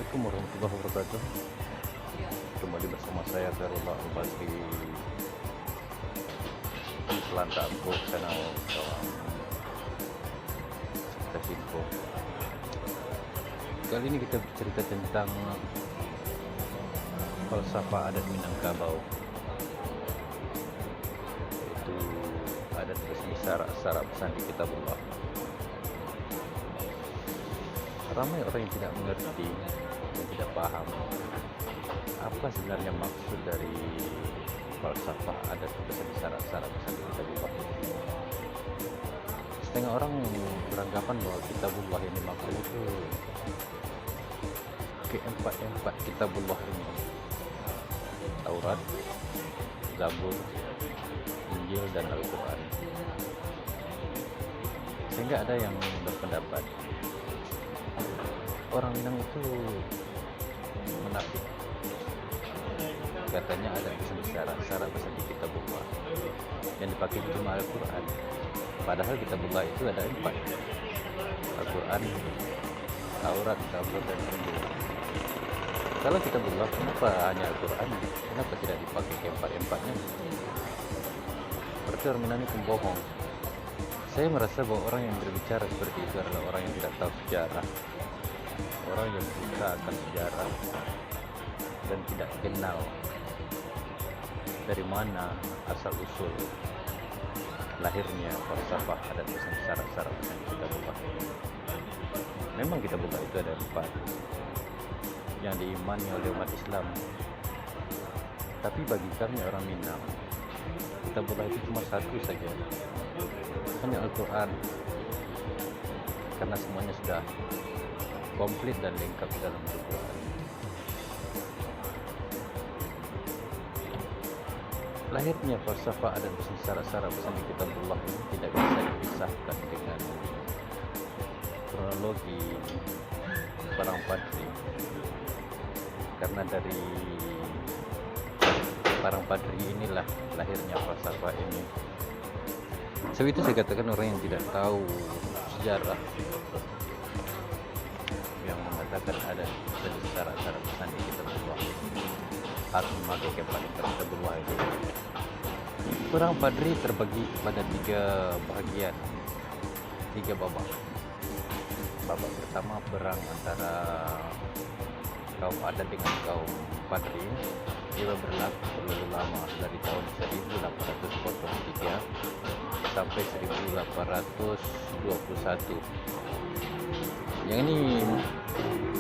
Assalamualaikum warahmatullahi wabarakatuh. Kembali bersama saya Darullah Al-Basri di Pelantarko channel Sukses Info. Kali ini kita bercerita tentang falsafah adat Minangkabau, yaitu adat resmi syarat sandi kitabullah. Ramai orang yang tidak mengerti dan tidak paham apa sebenarnya maksud dari falsafah adat syarat sandi kitabullah. Setengah orang beranggapan bahwa kitabullah ini maksud itu keempat kitabullah ini: Taurat, Zabur, Injil, dan Al-Quran. Sehingga ada yang berpendapat orang Minang itu menafik. Katanya ada syarat di kitabullah yang dipakai cuma Al-Quran. Padahal kitabullah itu ada 4: Al-Quran, Taurat, Zabur, dan Injil. Kalau kitabullah, kenapa hanya Al-Quran? Kenapa tidak dipakai keempat-empatnya? Berarti orang Minang itu pembohong. Saya merasa bahwa orang yang berbicara seperti itu adalah orang yang tidak tahu sejarah, orang yang buta akan sejarah dan tidak kenal dari mana asal usul lahirnya falsafah adat pesan syarat kitabullah. Memang kitabullah itu ada 4 yang diimani oleh umat Islam, tapi bagi kami orang Minang, kitabullah itu cuma 1 saja, hanya Al-Quran, karena semuanya sudah komplit dan lengkap di dalam Al-Quran. Lahirnya falsafah adat syarat pesan kitabullah ini tidak bisa dipisahkan dengan kronologi Parang Padri, karena dari Parang Padri inilah lahirnya falsafah ini. Sebab itu saya katakan orang yang tidak tahu sejarah, yang mengatakan ada syarat pesan di kitabullah harus memakai kitabullah itu. Parang Padri terbagi pada 3 bahagian, 3 babak. Babak pertama perang antara kaum adat dengan kaum Padri. Dia berlaku lama dari tahun 1803 sampai 1821. Yang ini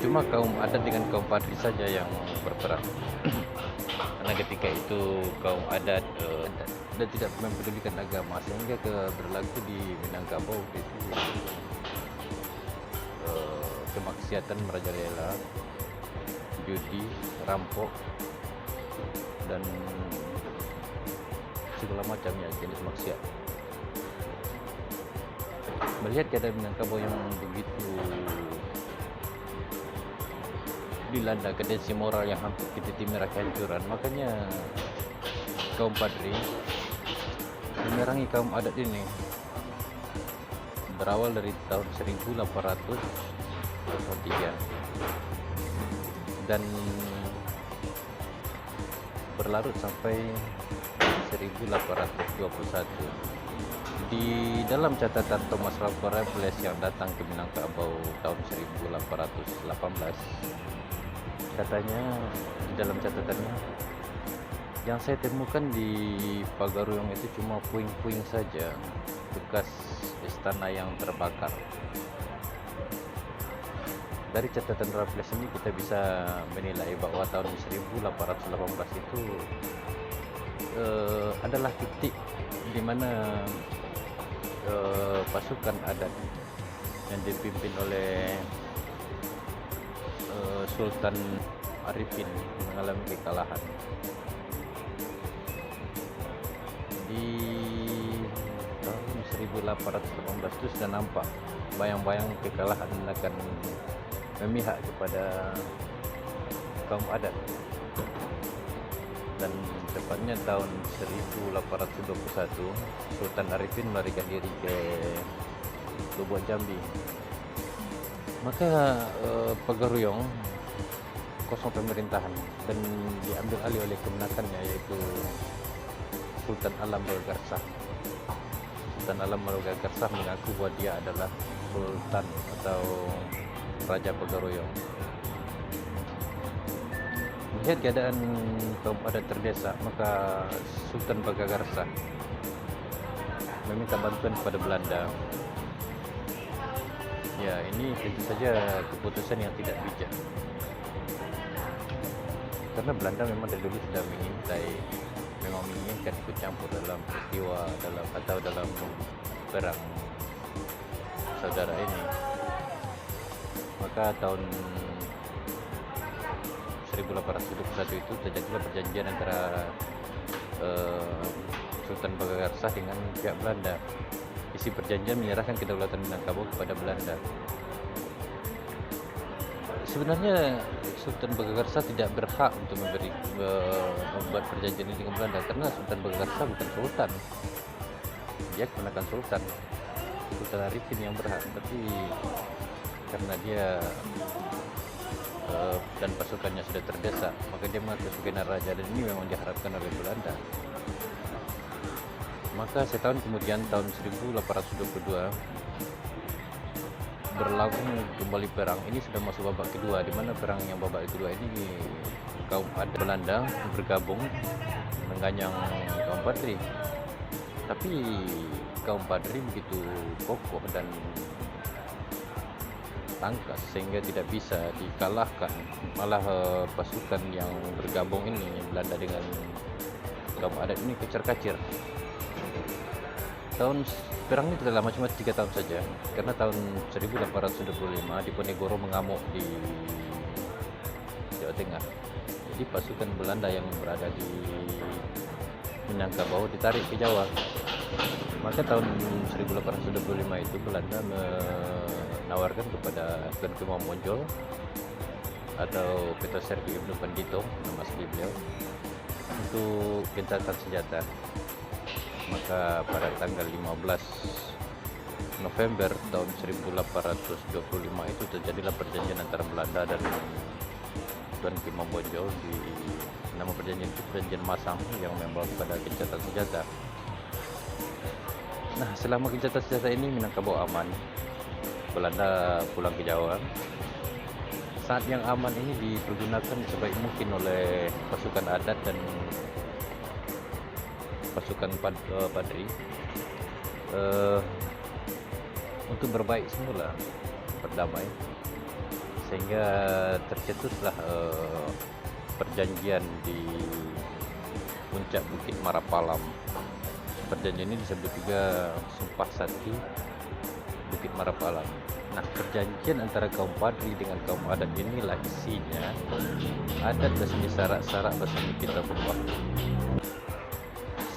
cuma kaum adat dengan kaum Padri saja yang berperang. Karena ketika itu kaum adat dan tidak mempedulikan agama, sehingga berlaku di Minangkabau itu kemaksiatan merajalela, judi, rampok, dan segala macamnya jenis maksiat. Melihat keadaan Minangkabau yang begitu dilanda tendensi moral yang hampir titik kehancuran, makanya kaum Padri memerangi kaum adat ini berawal dari tahun 1803 dan berlarut sampai 1821. Di dalam catatan Thomas Raffles yang datang ke Minangkabau tahun 1818, katanya di dalam catatannya, yang saya temukan di Pagaruyung itu cuma puing-puing saja, bekas istana yang terbakar. Dari catatan Raffles ini kita bisa menilai bahwa tahun 1818 itu adalah titik di mana pasukan adat yang dipimpin oleh Sultan Arifin mengalami kekalahan. Di tahun 1818 itu sudah nampak bayang-bayang kekalahan akan memihak kepada kaum adat, dan tepatnya tahun 1821 Sultan Arifin melarikan diri ke Lubuk Jambi. Maka Pagaruyung kosong pemerintahan dan diambil alih oleh kemenakannya, yaitu Sultan Alam Margarsah. Sultan Alam Margarsah mengaku bahwa dia adalah sultan atau raja Pagaroyong. Melihat keadaan kaum adat terdesak, maka Sultan Margarsah meminta bantuan kepada Belanda. Ya, ini tentu saja keputusan yang tidak bijak, karena Belanda memang dari dulu sudah menginginkan ikut campur dalam peristiwa dalam perang saudara ini. Maka tahun 1821 itu terjadilah perjanjian antara Sultan Margarsah dengan pihak Belanda. Isi perjanjian menyerahkan kedaulatan Minangkabau kepada Belanda. Sebenarnya Sultan Margarsah tidak berhak untuk membuat perjanjian ini dengan Belanda, karena Sultan Margarsah bukan sultan. Dia keponakan Sultan Arifin yang berhak, tapi karena dia dan pasukannya sudah terdesak, maka dia mengaku sebagai raja, dan ini memang diharapkan oleh Belanda. Maka setahun kemudian, tahun 1822, berlangsung kembali perang. Ini sudah masuk babak kedua, di mana perang yang babak kedua ini kaum adat Belanda bergabung mengganyang kaum Padri. Tapi kaum Padri begitu kokoh dan tangkas sehingga tidak bisa dikalahkan. Malah pasukan yang bergabung ini, Belanda dengan kaum adat ini, kecar-kacir. Perang ini tidak lama, cuma 3 tahun saja, karena tahun 1825 Diponegoro mengamuk di Jawa Tengah. Jadi pasukan Belanda yang berada di Minangkabau ditarik ke Jawa. Maka tahun 1825 itu Belanda menawarkan kepada Tuan Kemau Monjol atau Petroservi Ibnu Pandito, nama asli beliau, untuk gencatan senjata. Maka pada tanggal 15 November tahun 1825 itu terjadilah perjanjian antara Belanda dan Tuan Kemau Monjol. Nama perjanjian itu Perjanjian Masang, yang membawa kepada gencatan senjata. Nah, selama gencatan senjata ini Minangkabau aman. Belanda pulang ke Jawa. Saat yang aman ini dipergunakan sebaik mungkin oleh pasukan adat dan pasukan Padri untuk berbaik semula, berdamai, sehingga tercetuslah perjanjian di puncak Bukit Marapalam. Perjanjian ini disebut juga Sumpah Sakti Bukit Marapalam. Nah, perjanjian antara kaum Padri dengan kaum adat inilah isinya adat bersemi syarat-syarat bersemi kitabullah.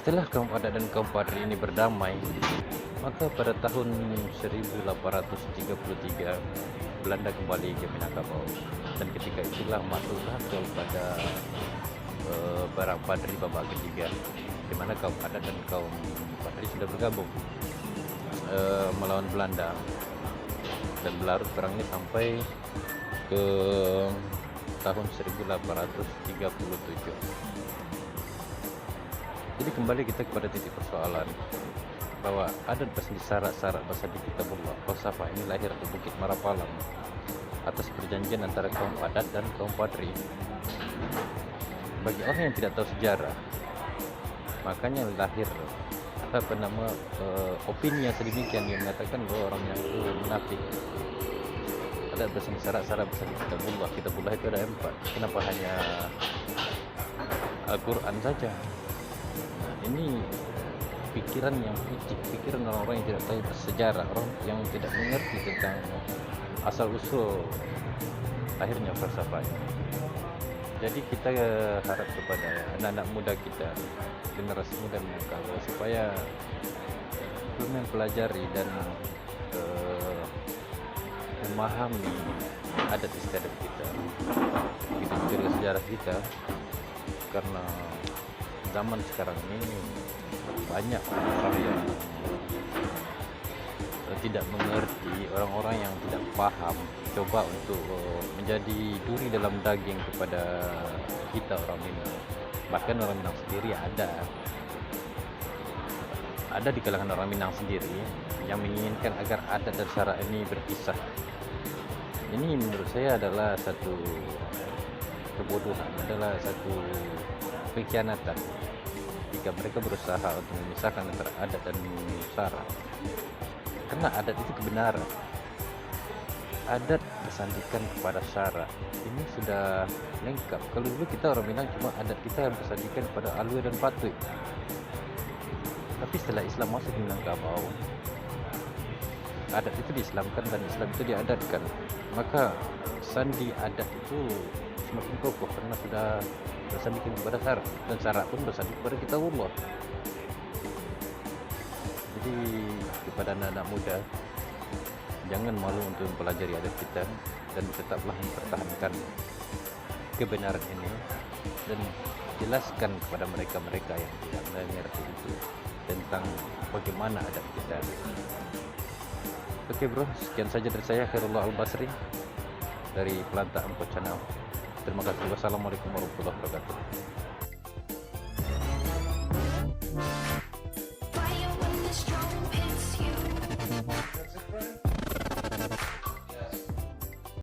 Setelah kaum adat dan kaum Padri ini berdamai, maka pada tahun 1833 Belanda kembali ke Minangkabau, dan ketika itulah masuklah kepada Perang Padri babak ketiga, di mana kaum adat dan kaum Padri sudah bergabung melawan Belanda, dan berlarut perang ini sampai ke tahun 1837. Jadi kembali kita kepada titik persoalan, bahwa adat bersemi syarat-syarat bersemi kitabullah, falsafah ini lahir di Bukit Marapalam atas perjanjian antara kaum adat dan kaum Padri. Bagi orang yang tidak tahu sejarah, makanya lahir opini yang sedemikian yang mengatakan bahwa orang yang itu munafik. Adat bersemi syarat-syarat bersemi kitabullah. Kitabullah itu ada 4. Kenapa hanya Al-Quran saja? Nah, ini pikiran yang picik, pikiran orang-orang yang tidak tahu sejarah, orang yang tidak mengerti tentang asal-usul lahirnya falsafahnya. Jadi kita harap kepada anak-anak muda kita, generasi muda Minangkabau, supaya mempelajari dan memahami adat istiadat kita, begitu juga dengan sejarah kita, karena zaman sekarang ini banyak orang yang tidak mengerti, orang-orang yang tidak paham coba untuk menjadi duri dalam daging kepada kita orang Minang. Bahkan orang Minang sendiri ada di kalangan orang Minang sendiri yang menginginkan agar adat dan syarak ini berpisah. Ini menurut saya adalah satu kebodohan, adalah satu pengkhianatan jika mereka berusaha untuk memisahkan antara adat dan syarak. Karena adat itu kebenaran, adat bersandingkan kepada syarak, ini sudah lengkap. Kalau dulu kita orang Minang cuma adat kita yang bersandingkan kepada alwe dan patuh, tapi setelah Islam masuk ke Minangkabau, adat itu diislamkan dan Islam itu diadatkan, maka sandi adat itu semakin kokoh karena sudah bersandingkan kepada syarak, dan syarak pun bersanding kepada kitabullah. Jadi kepada anak-anak muda, jangan malu untuk mempelajari adat kita dan tetaplah mempertahankan kebenaran ini dan jelaskan kepada mereka-mereka yang tidak mengerti itu tentang bagaimana adat kita. Oke bro, sekian saja dari saya, Khairullah Al-Basri dari Pelantak Empot Channel. Terima kasih. Wassalamualaikum warahmatullahi wabarakatuh.